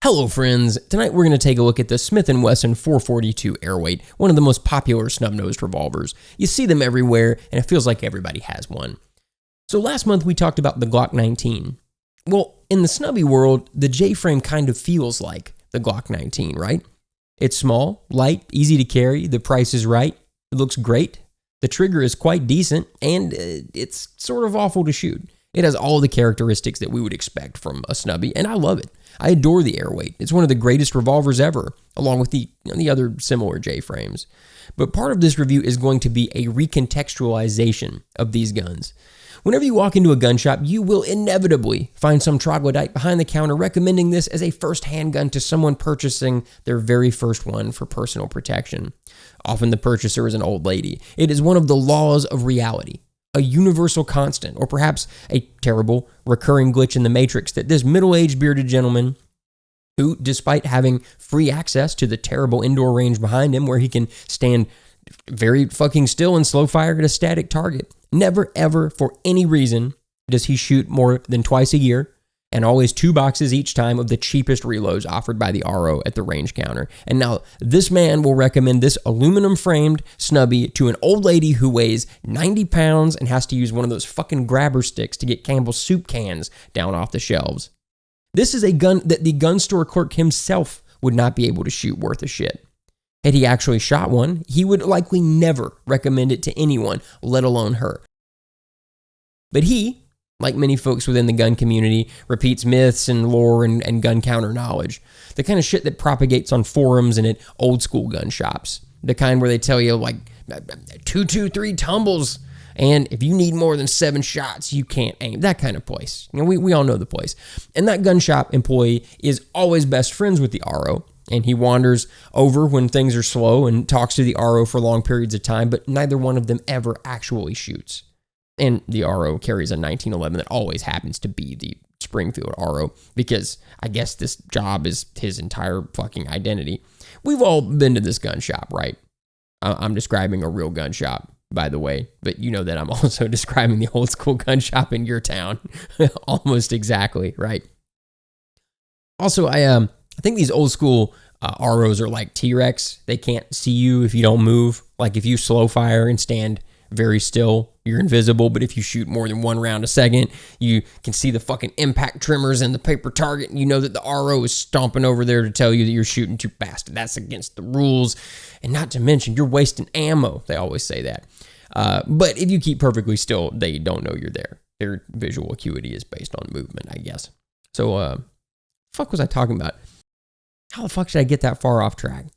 Hello friends, tonight we're going to take a look at the Smith & Wesson 442 Airweight, one of the most popular snub-nosed revolvers. You see them everywhere, and it feels like everybody has one. So last month we talked about the Glock 19. Well, in the snubby world, the J-frame kind of feels like the Glock 19, right? It's small, light, easy to carry, the price is right, it looks great, the trigger is quite decent, and it's sort of awful to shoot. It has all the characteristics that we would expect from a snubby, and I love it. I adore the Airweight. It's one of the greatest revolvers ever, along with the other similar J-frames. But part of this review is going to be a recontextualization of these guns. Whenever you walk into a gun shop, you will inevitably find some troglodyte behind the counter recommending this as a first handgun to someone purchasing their very first one for personal protection. Often the purchaser is an old lady. It is one of the laws of reality, a universal constant, or perhaps a terrible recurring glitch in the matrix that this middle-aged bearded gentleman, who, despite having free access to the terrible indoor range behind him where he can stand very fucking still and slow fire at a static target, never ever for any reason does he shoot more than twice a year, and always 2 boxes each time of the cheapest reloads offered by the RO at the range counter. And now this man will recommend this aluminum framed snubby to an old lady who weighs 90 pounds and has to use one of those fucking grabber sticks to get Campbell's soup cans down off the shelves. This is a gun that the gun store clerk himself would not be able to shoot worth a shit. Had he actually shot one, he would likely never recommend it to anyone, let alone her. But he, like many folks within the gun community, repeats myths and lore and gun counter knowledge. The kind of shit that propagates on forums and at old school gun shops. The kind where they tell you like 223 tumbles, and if you need more than 7 shots, you can't aim. That kind of place. You know, we all know the place. And that gun shop employee is always best friends with the RO, and he wanders over when things are slow and talks to the RO for long periods of time, but neither one of them ever actually shoots. And the RO carries a 1911 that always happens to be the Springfield RO, because I guess this job is his entire fucking identity. We've all been to this gun shop, right? I'm describing a real gun shop, by the way, but you know that I'm also describing the old school gun shop in your town. Almost exactly, right? Also, I think these old school ROs are like T-Rex. They can't see you if you don't move. Like if you slow fire and stand very still, you're invisible, but if you shoot more than 1 round a second, you can see the fucking impact trimmers and the paper target, and you know that the RO is stomping over there to tell you that you're shooting too fast. That's against the rules, and not to mention, you're wasting ammo. They always say that. But if you keep perfectly still, they don't know you're there. Their visual acuity is based on movement, I guess. So, fuck was I talking about? How the fuck should I get that far off track?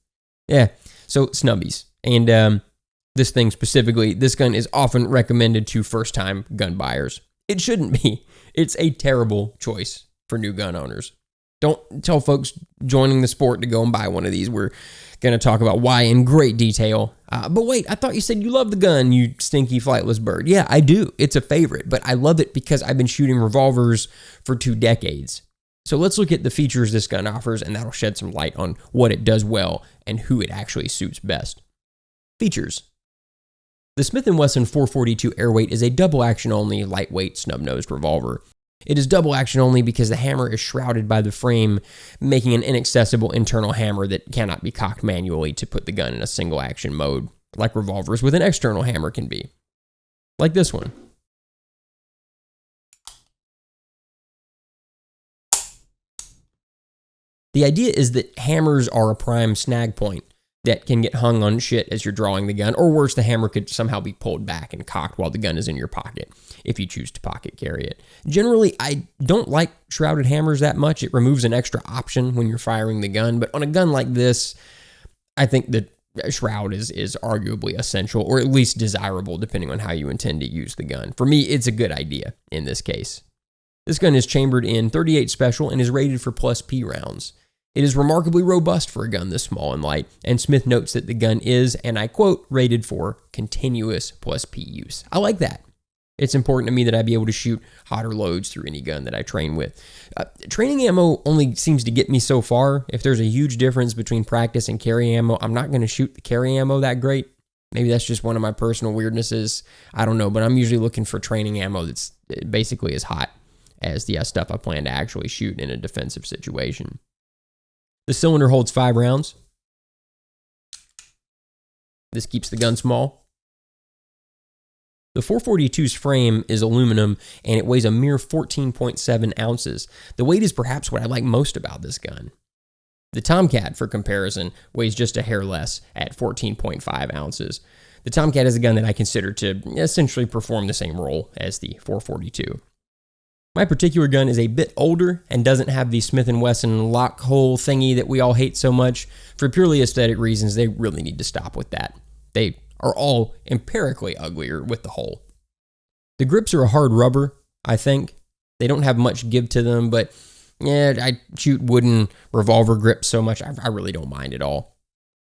Yeah, so snubbies. And this thing specifically, this gun is often recommended to first-time gun buyers. It shouldn't be. It's a terrible choice for new gun owners. Don't tell folks joining the sport to go and buy one of these. We're going to talk about why in great detail. But wait, I thought you said you love the gun, you stinky flightless bird. Yeah, I do. It's a favorite, but I love it because I've been shooting revolvers for 2 decades. So let's look at the features this gun offers, and that'll shed some light on what it does well and who it actually suits best. Features. The Smith & Wesson 442 Airweight is a double action only, lightweight, snub-nosed revolver. It is double action only because the hammer is shrouded by the frame, making an inaccessible internal hammer that cannot be cocked manually to put the gun in a single action mode, like revolvers with an external hammer can be. Like this one. The idea is that hammers are a prime snag point that can get hung on shit as you're drawing the gun, or worse, the hammer could somehow be pulled back and cocked while the gun is in your pocket, if you choose to pocket carry it. Generally, I don't like shrouded hammers that much. It removes an extra option when you're firing the gun, but on a gun like this, I think the shroud is arguably essential, or at least desirable, depending on how you intend to use the gun. For me, it's a good idea in this case. This gun is chambered in .38 Special and is rated for plus P rounds. It is remarkably robust for a gun this small and light, and Smith notes that the gun is, and I quote, rated for continuous plus P use. I like that. It's important to me that I be able to shoot hotter loads through any gun that I train with. Training ammo only seems to get me so far. If there's a huge difference between practice and carry ammo, I'm not going to shoot the carry ammo that great. Maybe that's just one of my personal weirdnesses. I don't know, but I'm usually looking for training ammo that's basically as hot as the stuff I plan to actually shoot in a defensive situation. The cylinder holds 5 rounds. This keeps the gun small. The 442's frame is aluminum and it weighs a mere 14.7 ounces. The weight is perhaps what I like most about this gun. The Tomcat, for comparison, weighs just a hair less at 14.5 ounces. The Tomcat is a gun that I consider to essentially perform the same role as the 442. My particular gun is a bit older and doesn't have the Smith & Wesson lock hole thingy that we all hate so much. For purely aesthetic reasons, they really need to stop with that. They are all empirically uglier with the hole. The grips are a hard rubber, I think. They don't have much give to them, but yeah, I shoot wooden revolver grips so much, I really don't mind at all.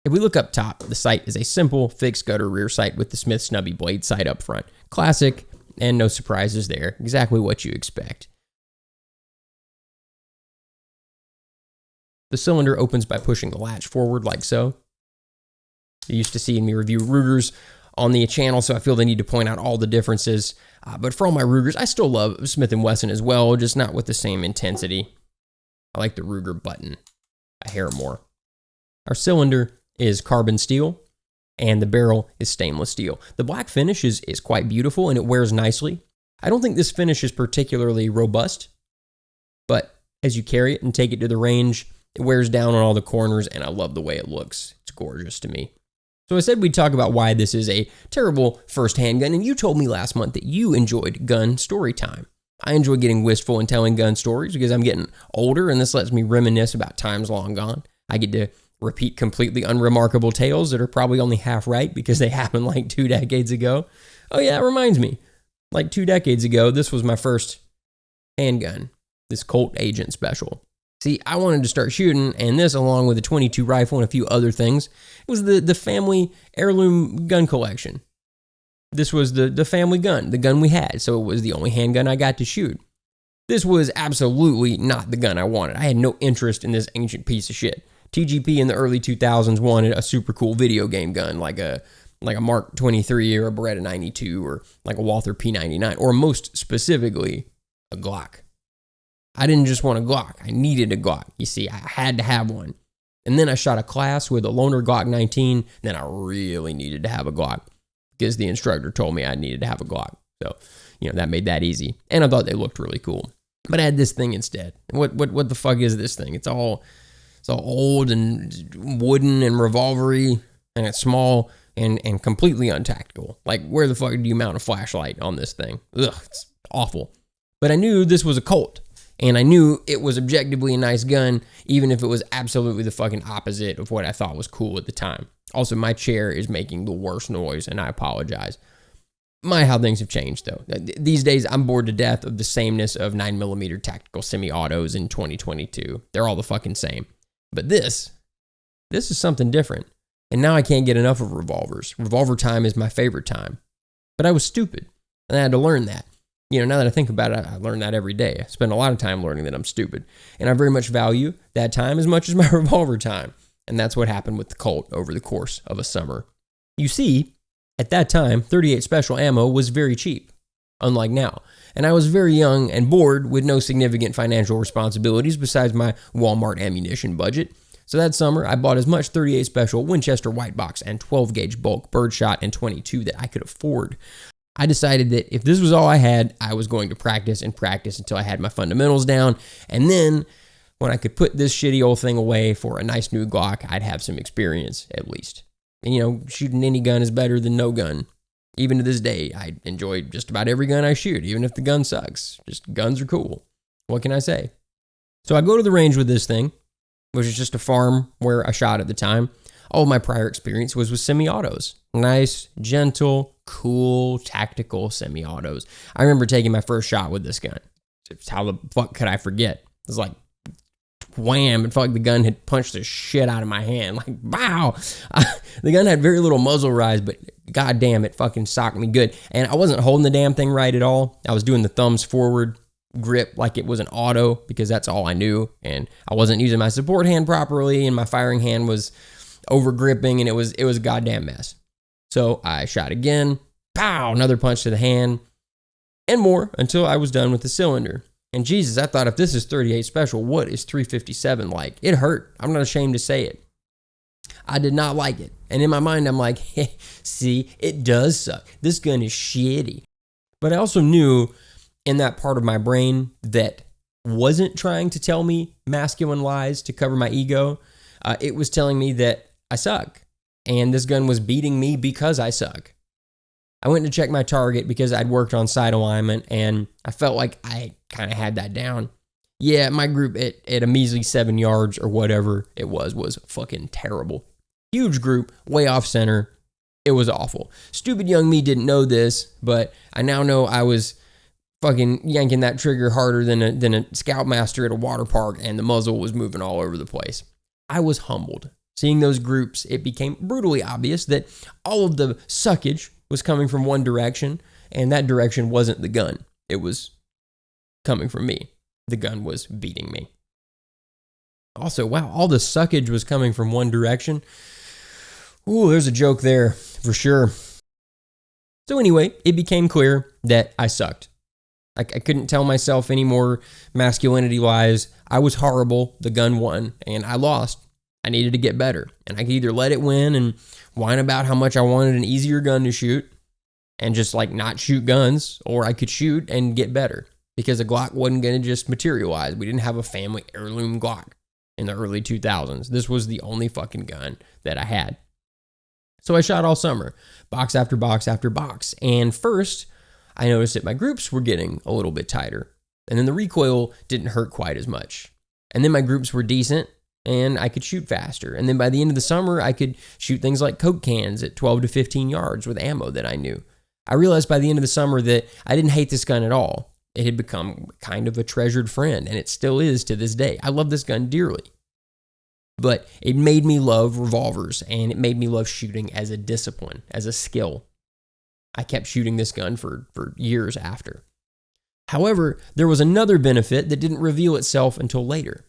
If we look up top, the sight is a simple fixed gutter rear sight with the Smith snubby blade sight up front. Classic, and no surprises there. Exactly what you expect. The cylinder opens by pushing the latch forward like so. You're used to seeing me review Rugers on the channel, so I feel the need to point out all the differences. But for all my Rugers, I still love Smith & Wesson as well, just not with the same intensity. I like the Ruger button a hair more. Our cylinder is carbon steel, and the barrel is stainless steel. The black finish is quite beautiful, and it wears nicely. I don't think this finish is particularly robust, but as you carry it and take it to the range, it wears down on all the corners, and I love the way it looks. It's gorgeous to me. So I said we'd talk about why this is a terrible first handgun, and you told me last month that you enjoyed gun story time. I enjoy getting wistful and telling gun stories because I'm getting older, and this lets me reminisce about times long gone. I get to repeat completely unremarkable tales that are probably only half right because they happened like 2 decades ago. Oh yeah, that reminds me. Like 2 decades ago, this was my first handgun, this Colt Agent Special. See, I wanted to start shooting, and this, along with a .22 rifle and a few other things, it was the family heirloom gun collection. This was the family gun, the gun we had, so it was the only handgun I got to shoot. This was absolutely not the gun I wanted. I had no interest in this ancient piece of shit. TGP in the early 2000s wanted a super cool video game gun, like a Mark 23 or a Beretta 92 or like a Walther P99, or most specifically, a Glock. I didn't just want a Glock. I needed a Glock. You see, I had to have one. And then I shot a class with a loaner Glock 19. Then I really needed to have a Glock because the instructor told me I needed to have a Glock. So, that made that easy. And I thought they looked really cool. But I had this thing instead. What the fuck is this thing? It's all old and wooden and revolvery, and it's small and completely untactical. Like, where the fuck do you mount a flashlight on this thing? Ugh, it's awful. But I knew this was a Colt. And I knew it was objectively a nice gun, even if it was absolutely the fucking opposite of what I thought was cool at the time. Also, my chair is making the worst noise, and I apologize. How things have changed, though. These days, I'm bored to death of the sameness of 9mm tactical semi-autos in 2022. They're all the fucking same. But this is something different. And now I can't get enough of revolvers. Revolver time is my favorite time. But I was stupid, and I had to learn that. Now that I think about it, I learn that every day. I spend a lot of time learning that I'm stupid. And I very much value that time as much as my revolver time. And that's what happened with the Colt over the course of a summer. You see, at that time, .38 special ammo was very cheap, unlike now. And I was very young and bored with no significant financial responsibilities besides my Walmart ammunition budget. So that summer, I bought as much .38 special Winchester white box and 12-gauge bulk birdshot and .22 that I could afford. I decided that if this was all I had, I was going to practice until I had my fundamentals down. And then when I could put this shitty old thing away for a nice new Glock, I'd have some experience at least. And shooting any gun is better than no gun. Even to this day, I enjoy just about every gun I shoot, even if the gun sucks. Just guns are cool. What can I say? So I go to the range with this thing, which is just a farm where I shot at the time. All of my prior experience was with semi-autos. Nice, gentle, cool, tactical semi-autos. I remember taking my first shot with this gun. How the fuck could I forget? It was like, wham, it felt like the gun had punched the shit out of my hand. Like, wow. The gun had very little muzzle rise, but goddamn, it fucking socked me good. And I wasn't holding the damn thing right at all. I was doing the thumbs forward grip like it was an auto because that's all I knew. And I wasn't using my support hand properly, and my firing hand was over gripping, and it was a goddamn mess. So I shot again, pow, another punch to the hand, and more until I was done with the cylinder. And Jesus, I thought if this is 38 special, what is 357 like? It hurt. I'm not ashamed to say it. I did not like it. And in my mind, I'm like, hey, see, it does suck. This gun is shitty. But I also knew in that part of my brain that wasn't trying to tell me masculine lies to cover my ego. It was telling me that I suck. And this gun was beating me because I suck. I went to check my target because I'd worked on sight alignment and I felt like I kind of had that down. Yeah, my group at a measly 7 yards or whatever it was fucking terrible. Huge group, way off center. It was awful. Stupid young me didn't know this, but I now know I was fucking yanking that trigger harder than a scoutmaster at a water park, and the muzzle was moving all over the place. I was humbled. Seeing those groups, it became brutally obvious that all of the suckage was coming from one direction, and that direction wasn't the gun. It was coming from me. The gun was beating me. Also, wow, all the suckage was coming from one direction. Ooh, there's a joke there, for sure. So anyway, it became clear that I sucked. I couldn't tell myself any more masculinity lies. I was horrible, the gun won, and I lost. I needed to get better, and I could either let it win and whine about how much I wanted an easier gun to shoot and just like not shoot guns, or I could shoot and get better because a Glock wasn't going to just materialize. We didn't have a family heirloom Glock in the early 2000s. This was the only fucking gun that I had. So I shot all summer, box after box after box, and first I noticed that my groups were getting a little bit tighter, and then the recoil didn't hurt quite as much. And then my groups were decent, and I could shoot faster. And then by the end of the summer, I could shoot things like Coke cans at 12 to 15 yards with ammo that I knew. I realized by the end of the summer that I didn't hate this gun at all. It had become kind of a treasured friend, and it still is to this day. I love this gun dearly. But it made me love revolvers, and it made me love shooting as a discipline, as a skill. I kept shooting this gun for years after. However, there was another benefit that didn't reveal itself until later.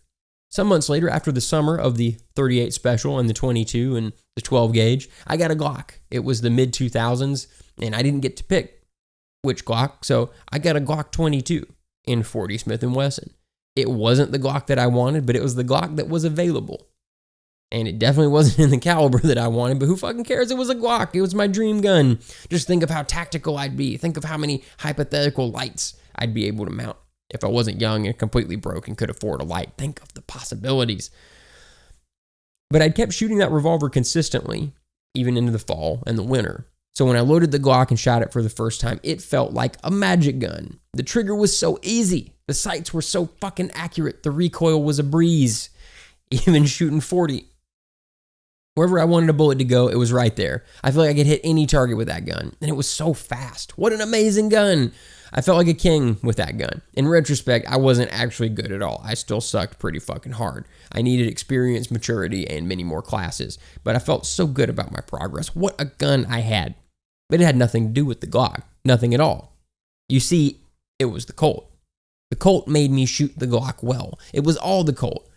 Some months later, after the summer of the 38 Special and the 22 and the 12 gauge, I got a Glock. It was the mid-2000s, and I didn't get to pick which Glock, so I got a Glock 22 in 40 Smith & Wesson. It wasn't the Glock that I wanted, but it was the Glock that was available. And it definitely wasn't in the caliber that I wanted, but who fucking cares? It was a Glock. It was my dream gun. Just think of how tactical I'd be. Think of how many hypothetical lights I'd be able to mount if I wasn't young and completely broke and could afford a light. Think of the possibilities. But I'd kept shooting that revolver consistently, even into the fall and the winter. So when I loaded the Glock and shot it for the first time, it felt like a magic gun. The trigger was so easy. The sights were so fucking accurate. The recoil was a breeze. Even shooting 40. Wherever I wanted a bullet to go, it was right there. I feel like I could hit any target with that gun. And it was so fast. What an amazing gun. I felt like a king with that gun. In retrospect, I wasn't actually good at all. I still sucked pretty fucking hard. I needed experience, maturity, and many more classes. But I felt so good about my progress. What a gun I had. But it had nothing to do with the Glock. Nothing at all. You see, it was the Colt. The Colt made me shoot the Glock well. It was all the Colt.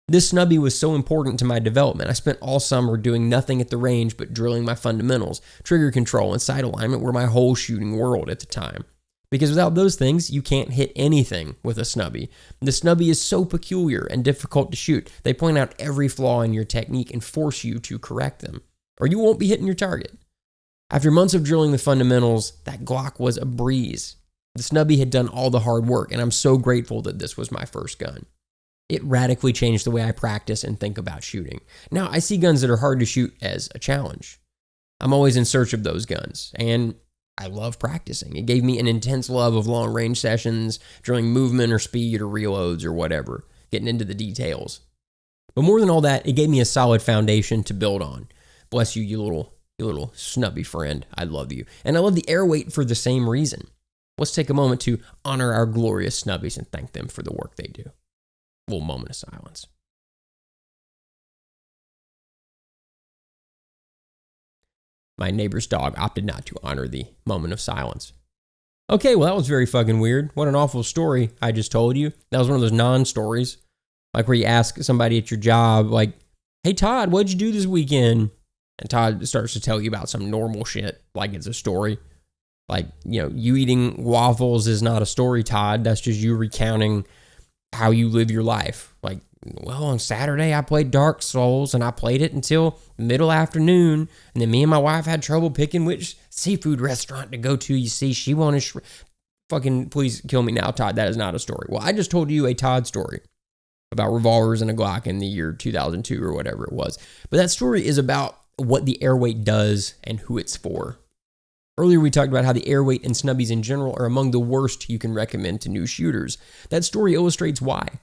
This snubby was so important to my development. I spent all summer doing nothing at the range but drilling my fundamentals. Trigger control and sight alignment were my whole shooting world at the time. Because without those things, you can't hit anything with a snubby. The snubby is so peculiar and difficult to shoot. They point out every flaw in your technique and force you to correct them, or you won't be hitting your target. After months of drilling the fundamentals, that Glock was a breeze. The snubby had done all the hard work, and I'm so grateful that this was my first gun. It radically changed the way I practice and think about shooting. Now, I see guns that are hard to shoot as a challenge. I'm always in search of those guns, and I love practicing. It gave me an intense love of long-range sessions, drilling movement or speed or reloads or whatever, getting into the details. But more than all that, it gave me a solid foundation to build on. Bless you, you little snubby friend. I love you. And I love the Airweight for the same reason. Let's take a moment to honor our glorious snubbies and thank them for the work they do. A little moment of silence. My neighbor's dog opted not to honor the moment of silence. Okay, well, that was very fucking weird. What an awful story I just told you. That was one of those non-stories. Like where you ask somebody at your job, like, hey, Todd, what'd you do this weekend? And Todd starts to tell you about some normal shit, like it's a story. Like, you eating waffles is not a story, Todd. That's just you recounting how you live your life. Like, well, on Saturday I played Dark Souls and I played it until middle afternoon. And then me and my wife had trouble picking which seafood restaurant to go to. You see, she wanted fucking please kill me now, Todd. That is not a story. Well, I just told you a Todd story about revolvers and a Glock in the year 2002 or whatever it was. But that story is about what the Airweight does and who it's for. Earlier, we talked about how the Airweight and snubbies in general are among the worst you can recommend to new shooters. That story illustrates why.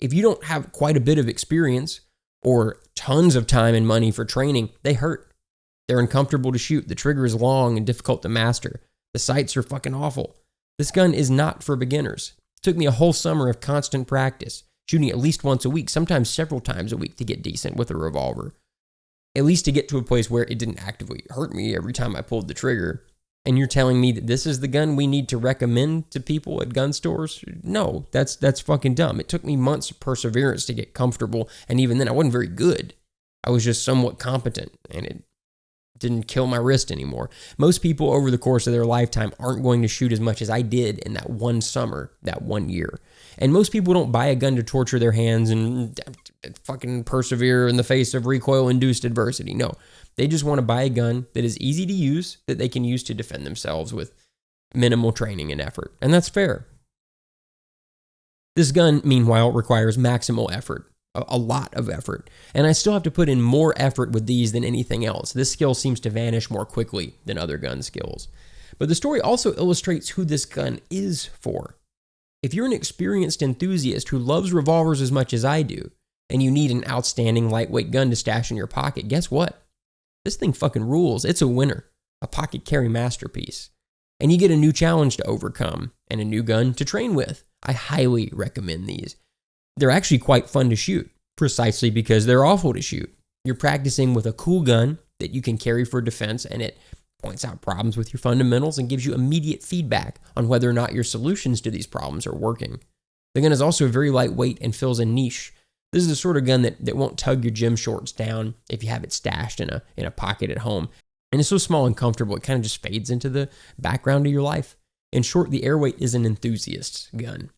If you don't have quite a bit of experience or tons of time and money for training, they hurt. They're uncomfortable to shoot. The trigger is long and difficult to master. The sights are fucking awful. This gun is not for beginners. It took me a whole summer of constant practice, shooting at least once a week, sometimes several times a week to get decent with a revolver. At least to get to a place where it didn't actively hurt me every time I pulled the trigger. And you're telling me that this is the gun we need to recommend to people at gun stores? No, that's fucking dumb. It took me months of perseverance to get comfortable, and even then I wasn't very good. I was just somewhat competent, and it didn't kill my wrist anymore. Most people over the course of their lifetime aren't going to shoot as much as I did in that one summer, that 1 year. And most people don't buy a gun to torture their hands and fucking persevere in the face of recoil-induced adversity. No, they just want to buy a gun that is easy to use, that they can use to defend themselves with minimal training and effort. And that's fair. This gun, meanwhile, requires maximal effort, a lot of effort. And I still have to put in more effort with these than anything else. This skill seems to vanish more quickly than other gun skills. But the story also illustrates who this gun is for. If you're an experienced enthusiast who loves revolvers as much as I do, and you need an outstanding lightweight gun to stash in your pocket, guess what? This thing fucking rules. It's a winner, a pocket carry masterpiece. And you get a new challenge to overcome and a new gun to train with. I highly recommend these. They're actually quite fun to shoot, precisely because they're awful to shoot. You're practicing with a cool gun that you can carry for defense, and it points out problems with your fundamentals and gives you immediate feedback on whether or not your solutions to these problems are working. The gun is also very lightweight and fills a niche. This is the sort of gun that won't tug your gym shorts down if you have it stashed in a pocket at home. And it's so small and comfortable, it kind of just fades into the background of your life. In short, the Airweight is an enthusiast's gun.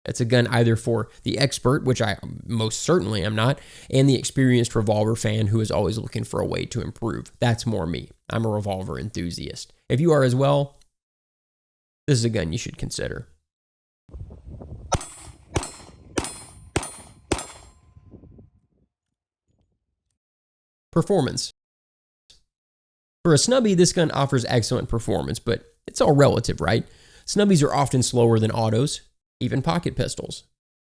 It's a gun either for the expert, which I most certainly am not, and the experienced revolver fan who is always looking for a way to improve. That's more me. I'm a revolver enthusiast. If you are as well, this is a gun you should consider. Performance. For a snubby, this gun offers excellent performance, but it's all relative, right? Snubbies are often slower than autos, even pocket pistols.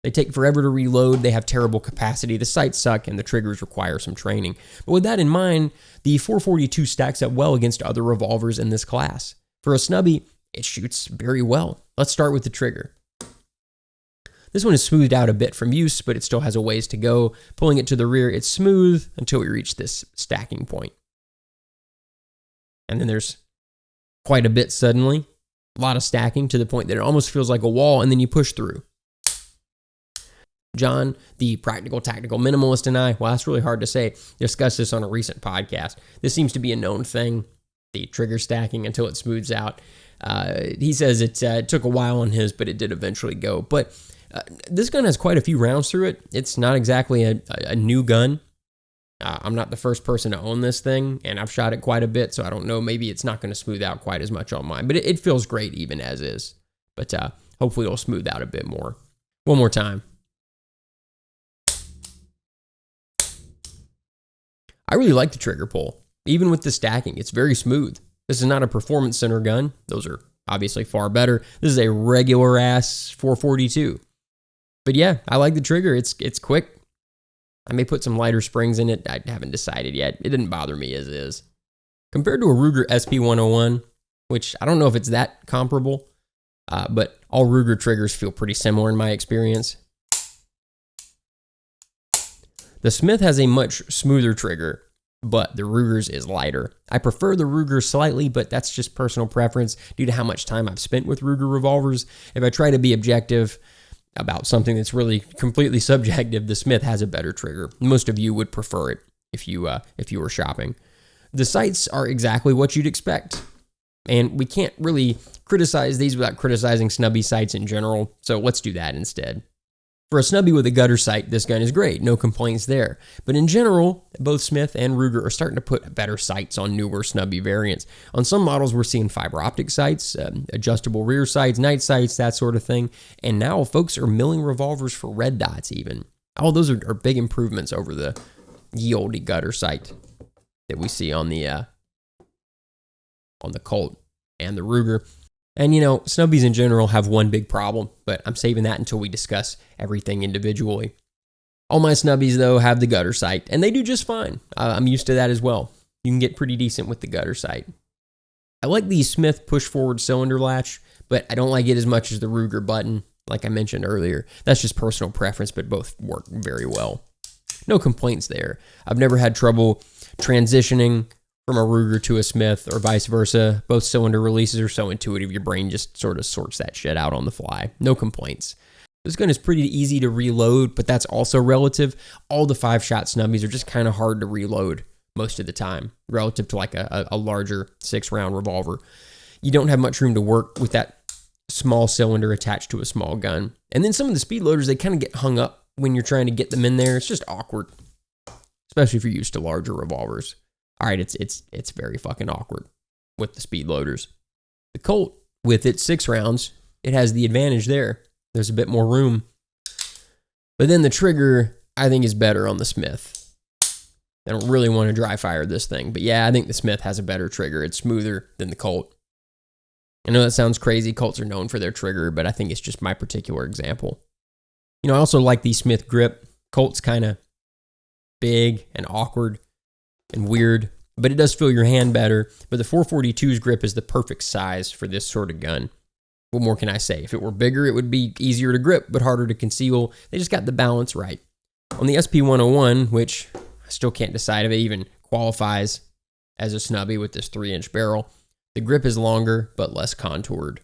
They take forever to reload, they have terrible capacity, the sights suck, and the triggers require some training. But with that in mind, the 442 stacks up well against other revolvers in this class. For a snubby, it shoots very well. Let's start with the trigger. This one is smoothed out a bit from use, but it still has a ways to go. Pulling it to the rear, it's smooth until we reach this stacking point. And then there's quite a bit suddenly. A lot of stacking to the point that it almost feels like a wall, and then you push through. John, the practical, tactical minimalist, and I, well, that's really hard to say, discussed this on a recent podcast. This seems to be a known thing, the trigger stacking until it smooths out. He says it took a while on his, but it did eventually go. But this gun has quite a few rounds through it. It's not exactly a new gun. I'm not the first person to own this thing, and I've shot it quite a bit, so I don't know. Maybe it's not going to smooth out quite as much on mine, but it feels great even as is. But hopefully it'll smooth out a bit more. One more time. I really like the trigger pull. Even with the stacking, it's very smooth. This is not a performance center gun. Those are obviously far better. This is a regular ass 442. But yeah, I like the trigger. It's quick. I may put some lighter springs in it. I haven't decided yet. It didn't bother me as is. Compared to a Ruger SP101, which I don't know if it's that comparable, but all Ruger triggers feel pretty similar in my experience. The Smith has a much smoother trigger, but the Ruger's is lighter. I prefer the Ruger slightly, but that's just personal preference due to how much time I've spent with Ruger revolvers. If I try to be objective about something that's really completely subjective, the Smith has a better trigger. Most of you would prefer it if you were shopping. The sights are exactly what you'd expect. And we can't really criticize these without criticizing snubby sights in general, so let's do that instead. For a snubby with a gutter sight, this gun is great, no complaints there. But in general, both Smith and Ruger are starting to put better sights on newer snubby variants. On some models, we're seeing fiber optic sights, adjustable rear sights, night sights, that sort of thing. And now folks are milling revolvers for red dots even. All those are big improvements over the ye olde gutter sight that we see on the Colt and the Ruger. And snubbies in general have one big problem, but I'm saving that until we discuss everything individually. All my snubbies, though, have the gutter sight, and they do just fine. I'm used to that as well. You can get pretty decent with the gutter sight. I like the Smith push-forward cylinder latch, but I don't like it as much as the Ruger button, like I mentioned earlier. That's just personal preference, but both work very well. No complaints there. I've never had trouble transitioning from a Ruger to a Smith or vice versa. Both cylinder releases are so intuitive, your brain just sort of sorts that shit out on the fly. No complaints. This gun is pretty easy to reload, but that's also relative. All the 5-shot snubbies are just kind of hard to reload most of the time, relative to like a larger 6-round revolver. You don't have much room to work with that small cylinder attached to a small gun. And then some of the speed loaders, they kind of get hung up when you're trying to get them in there. It's just awkward, especially if you're used to larger revolvers. All right, it's very fucking awkward with the speed loaders. The Colt, with its 6 rounds, it has the advantage there. There's a bit more room. But then the trigger, I think, is better on the Smith. I don't really want to dry fire this thing, but yeah, I think the Smith has a better trigger. It's smoother than the Colt. I know that sounds crazy. Colts are known for their trigger, but I think it's just my particular example. I also like the Smith grip. Colt's kind of big and awkward and weird, but it does feel your hand better. But the 442's grip is the perfect size for this sort of gun. What more can I say? If it were bigger, it would be easier to grip, but harder to conceal. They just got the balance right. On the SP101, which I still can't decide if it even qualifies as a snubby with this 3-inch barrel, the grip is longer, but less contoured.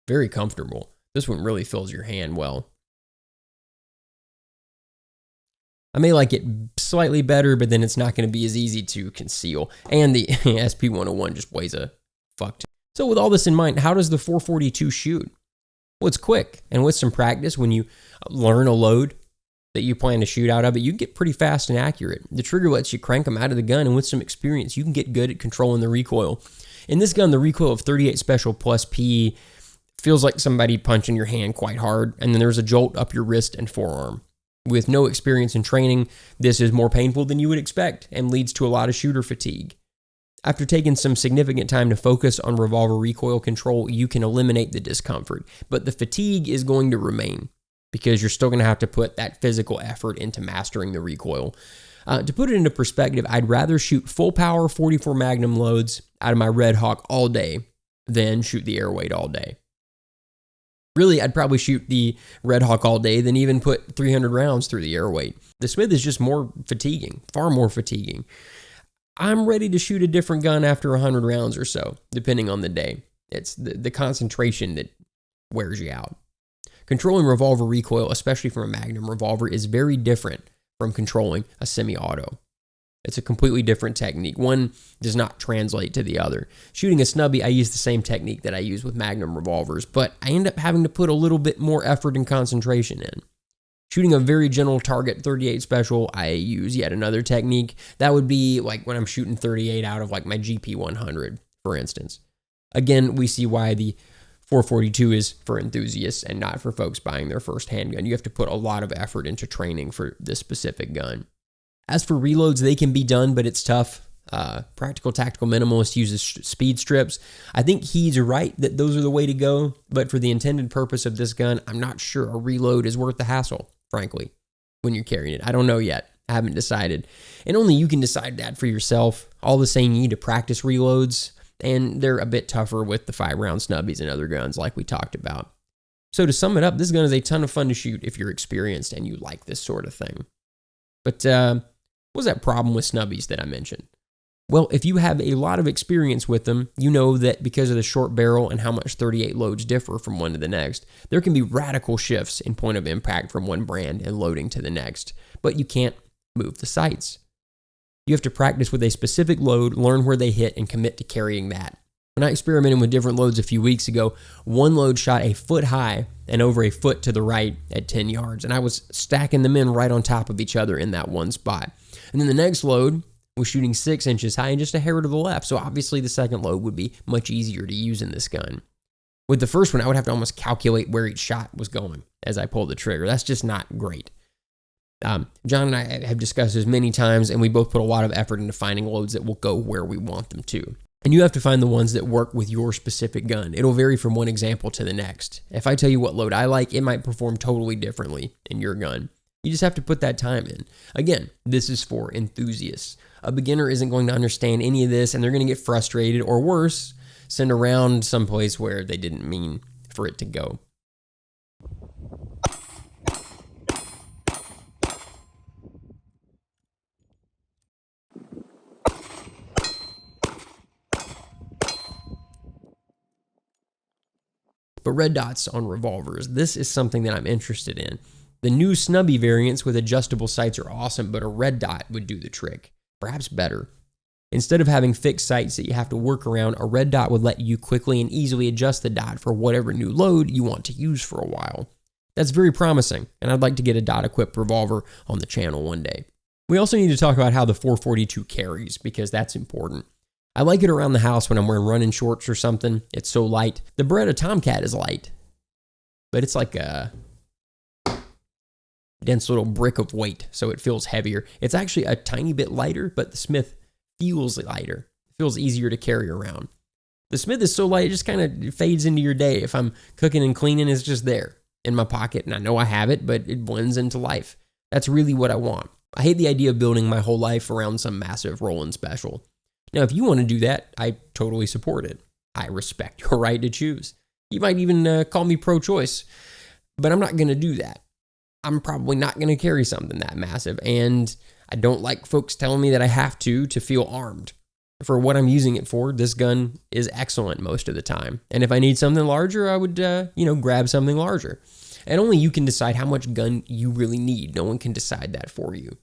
Very comfortable. This one really fills your hand well. I may like it slightly better, but then it's not going to be as easy to conceal. And the SP101 just weighs a fuck ton. So with all this in mind, how does the 442 shoot? Well, it's quick. And with some practice, when you learn a load that you plan to shoot out of it, you can get pretty fast and accurate. The trigger lets you crank them out of the gun, and with some experience, you can get good at controlling the recoil. In this gun, the recoil of 38 Special plus P feels like somebody punching your hand quite hard, and then there's a jolt up your wrist and forearm. With no experience in training, this is more painful than you would expect and leads to a lot of shooter fatigue. After taking some significant time to focus on revolver recoil control, you can eliminate the discomfort, but the fatigue is going to remain because you're still going to have to put that physical effort into mastering the recoil. To put it into perspective, I'd rather shoot full power 44 Magnum loads out of my Red Hawk all day than shoot the Airweight all day. Really, I'd probably shoot the Red Hawk all day than even put 300 rounds through the Airweight. The Smith is just more fatiguing, far more fatiguing. I'm ready to shoot a different gun after 100 rounds or so, depending on the day. It's the concentration that wears you out. Controlling revolver recoil, especially from a Magnum revolver, is very different from controlling a semi-auto. It's a completely different technique. One does not translate to the other. Shooting a snubby, I use the same technique that I use with Magnum revolvers, but I end up having to put a little bit more effort and concentration in. Shooting a very general target 38 Special, I use yet another technique. That would be like when I'm shooting 38 out of like my GP100, for instance. Again, we see why the 442 is for enthusiasts and not for folks buying their first handgun. You have to put a lot of effort into training for this specific gun. As for reloads, they can be done, but it's tough. Practical Tactical Minimalist uses speed strips. I think he's right that those are the way to go, but for the intended purpose of this gun, I'm not sure a reload is worth the hassle, frankly, when you're carrying it. I don't know yet. I haven't decided. And only you can decide that for yourself. All the same, you need to practice reloads, and they're a bit tougher with the 5-round snubbies and other guns like we talked about. So to sum it up, this gun is a ton of fun to shoot if you're experienced and you like this sort of thing. But what was that problem with snubbies that I mentioned? Well, if you have a lot of experience with them, you know that because of the short barrel and how much 38 loads differ from one to the next, there can be radical shifts in point of impact from one brand and loading to the next, but you can't move the sights. You have to practice with a specific load, learn where they hit, and commit to carrying that. When I experimented with different loads a few weeks ago, one load shot a foot high and over a foot to the right at 10 yards, and I was stacking them in right on top of each other in that one spot. And then the next load was shooting 6 inches high and just a hair to the left, so obviously the second load would be much easier to use in this gun. With the first one, I would have to almost calculate where each shot was going as I pulled the trigger. That's just not great. John and I have discussed this many times, and we both put a lot of effort into finding loads that will go where we want them to. And you have to find the ones that work with your specific gun. It'll vary from one example to the next. If I tell you what load I like, it might perform totally differently in your gun. You just have to put that time in. Again, this is for enthusiasts. A beginner isn't going to understand any of this, and they're going to get frustrated, or worse, send around someplace where they didn't mean for it to go. But red dots on revolvers, this is something that I'm interested in. The new snubby variants with adjustable sights are awesome, but a red dot would do the trick, perhaps better. Instead of having fixed sights that you have to work around, a red dot would let you quickly and easily adjust the dot for whatever new load you want to use for a while. That's very promising, and I'd like to get a dot-equipped revolver on the channel one day. We also need to talk about how the 442 carries, because that's important. I like it around the house when I'm wearing running shorts or something. It's so light. The Beretta Tomcat is light, but it's like a dense little brick of weight, so it feels heavier. It's actually a tiny bit lighter, but the Smith feels lighter. It feels easier to carry around. The Smith is so light, it just kind of fades into your day. If I'm cooking and cleaning, it's just there in my pocket, and I know I have it, but it blends into life. That's really what I want. I hate the idea of building my whole life around some massive rolling special. Now, if you want to do that, I totally support it. I respect your right to choose. You might even call me pro-choice, but I'm not going to do that. I'm probably not going to carry something that massive, and I don't like folks telling me that I have to feel armed. For what I'm using it for, this gun is excellent most of the time. And if I need something larger, I would, grab something larger. And only you can decide how much gun you really need. No one can decide that for you.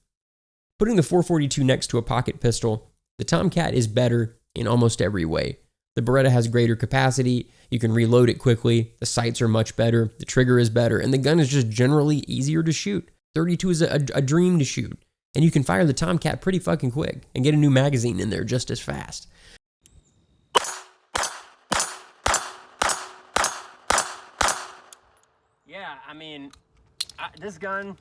Putting the 442 next to a pocket pistol, the Tomcat is better in almost every way. The Beretta has greater capacity, you can reload it quickly, the sights are much better, the trigger is better, and the gun is just generally easier to shoot. 32 is a dream to shoot, and you can fire the Tomcat pretty fucking quick and get a new magazine in there just as fast. Yeah, this gun...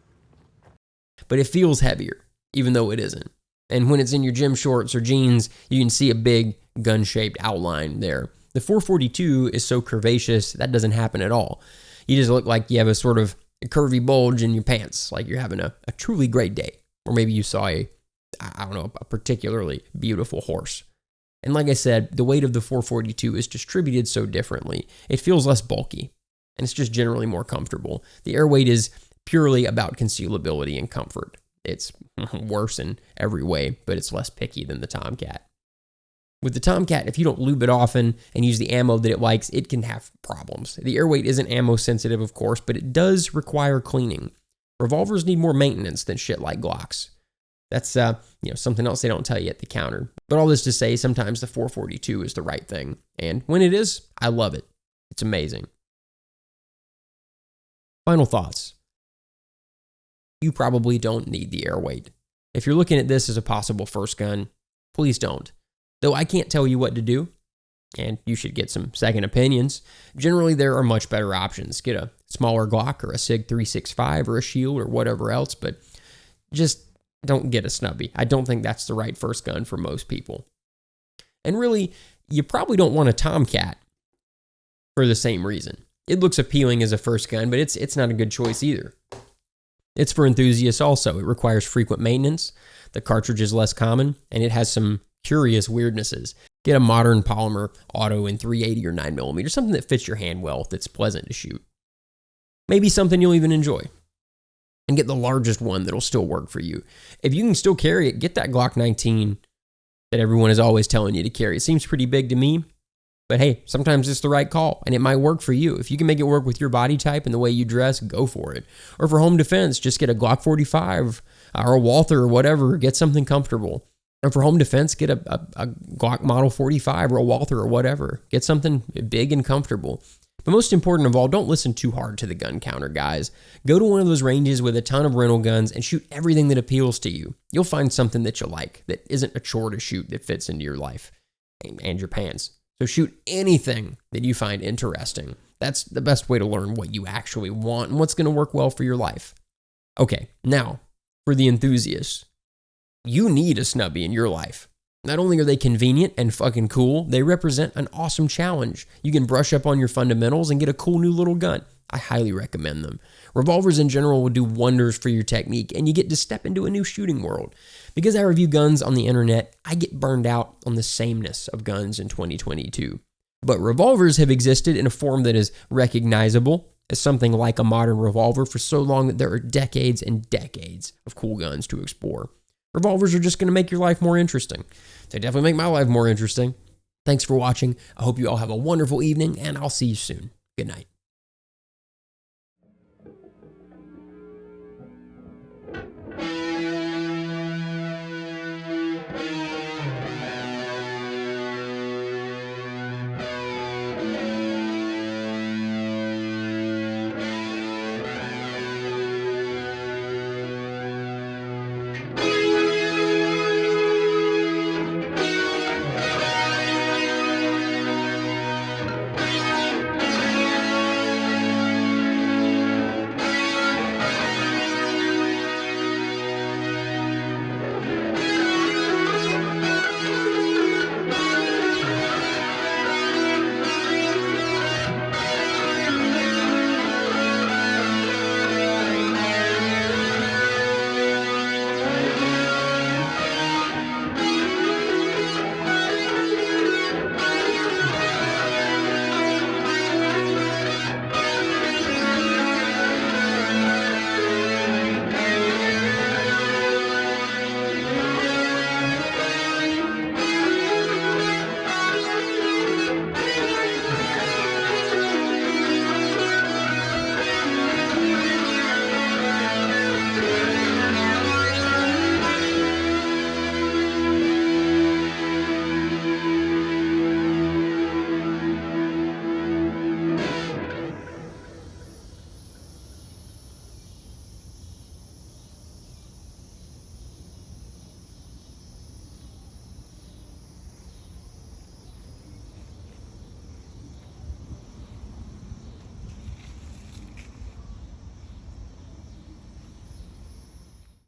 But it feels heavier, even though it isn't. And when it's in your gym shorts or jeans, you can see a big gun-shaped outline there. The 442 is so curvaceous, that doesn't happen at all. You just look like you have a sort of curvy bulge in your pants, like you're having a truly great day. Or maybe you saw a particularly beautiful horse. And like I said, the weight of the 442 is distributed so differently. It feels less bulky, and it's just generally more comfortable. The Airweight is purely about concealability and comfort. It's worse in every way, but it's less picky than the Tomcat. With the Tomcat, if you don't lube it often and use the ammo that it likes, it can have problems. The Airweight isn't ammo sensitive, of course, but it does require cleaning. Revolvers need more maintenance than shit like Glocks. That's something else they don't tell you at the counter. But all this to say, sometimes the 442 is the right thing. And when it is, I love it. It's amazing. Final thoughts. You probably don't need the Airweight. If you're looking at this as a possible first gun, please don't. Though I can't tell you what to do, and you should get some second opinions. Generally, there are much better options. Get a smaller Glock or a SIG 365 or a Shield or whatever else, but just don't get a snubby. I don't think that's the right first gun for most people. And really, you probably don't want a Tomcat for the same reason. It looks appealing as a first gun, but it's not a good choice either. It's for enthusiasts also. It requires frequent maintenance, the cartridge is less common, and it has some curious weirdnesses. Get a modern polymer auto in 380 or 9mm, something that fits your hand well, that's pleasant to shoot. Maybe something you'll even enjoy. And get the largest one that'll still work for you. If you can still carry it, get that Glock 19 that everyone is always telling you to carry. It seems pretty big to me, but hey, sometimes it's the right call, and it might work for you. If you can make it work with your body type and the way you dress, go for it. Or for home defense, just get a Glock 45 or a Walther or whatever. Get something comfortable. And for home defense, get a Glock Model 45 or a Walther or whatever. Get something big and comfortable. But most important of all, don't listen too hard to the gun counter guys. Go to one of those ranges with a ton of rental guns and shoot everything that appeals to you. You'll find something that you like, that isn't a chore to shoot, that fits into your life and your pants. So shoot anything that you find interesting. That's the best way to learn what you actually want and what's going to work well for your life. Okay, now, for the enthusiasts, you need a snubby in your life. Not only are they convenient and fucking cool, they represent an awesome challenge. You can brush up on your fundamentals and get a cool new little gun. I highly recommend them. Revolvers in general will do wonders for your technique, and you get to step into a new shooting world. Because I review guns on the internet, I get burned out on the sameness of guns in 2022. But revolvers have existed in a form that is recognizable as something like a modern revolver for so long that there are decades and decades of cool guns to explore. Revolvers are just going to make your life more interesting. They definitely make my life more interesting. Thanks for watching. I hope you all have a wonderful evening, and I'll see you soon. Good night.